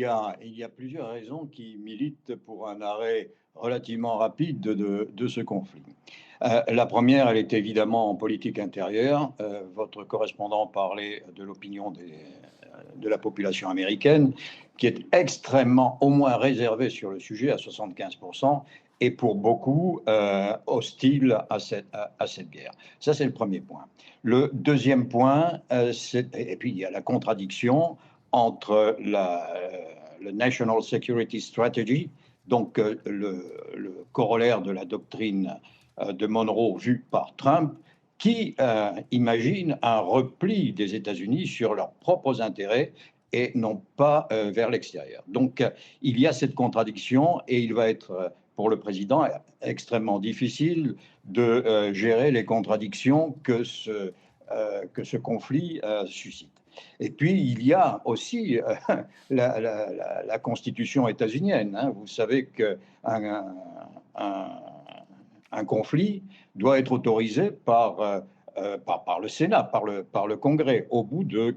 Il y a plusieurs raisons qui militent pour un arrêt relativement rapide de ce conflit. La première, elle est évidemment en politique intérieure. Votre correspondant parlait de l'opinion de la population américaine, qui est extrêmement, au moins réservée sur le sujet à 75%, et pour beaucoup hostile à cette guerre. Ça, c'est le premier point. Le deuxième point, et puis il y a la contradiction entre le National Security Strategy, donc le corollaire de la doctrine de Monroe vue par Trump, qui imagine un repli des États-Unis sur leurs propres intérêts et non pas vers l'extérieur. Donc il y a cette contradiction et il va être pour le président extrêmement difficile de gérer les contradictions que ce conflit suscite. Et puis, il y a aussi la constitution états-unienne. Hein. Vous savez qu'un un conflit doit être autorisé par le Sénat, par le Congrès, au bout de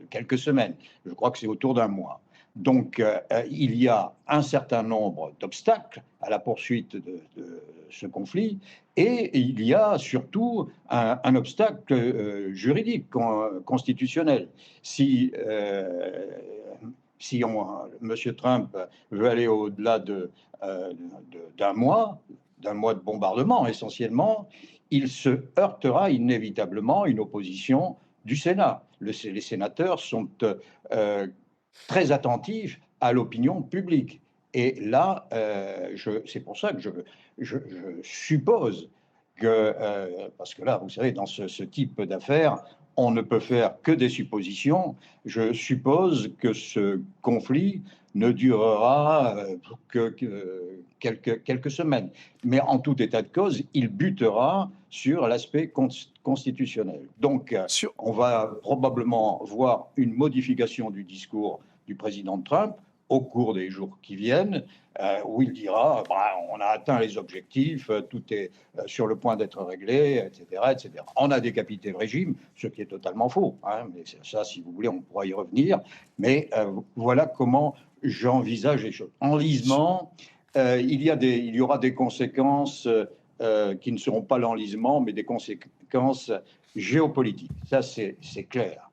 quelques semaines. Je crois que c'est autour d'un mois. Donc, il y a un certain nombre d'obstacles à la poursuite de ce conflit, et il y a surtout un obstacle juridique, constitutionnel. Si M. Trump veut aller au-delà d'un mois de bombardement essentiellement, il se heurtera inévitablement à une opposition du Sénat. Les sénateurs sont très attentifs à l'opinion publique. Et là, c'est pour ça que je suppose que, parce que là, vous savez, dans ce type d'affaires, on ne peut faire que des suppositions. Je suppose que ce conflit ne durera que quelques semaines. Mais en tout état de cause, il butera sur l'aspect constitutionnel. Donc, Sur, on va probablement voir une modification du discours du président Trump au cours des jours qui viennent, où il dira on a atteint les objectifs, tout est sur le point d'être réglé, etc., etc. On a décapité le régime, ce qui est totalement faux. Hein, mais ça, si vous voulez, on pourra y revenir. Mais voilà comment j'envisage les choses. Enlisement, il y aura des conséquences qui ne seront pas l'enlisement, mais des conséquences géopolitiques. Ça, c'est clair.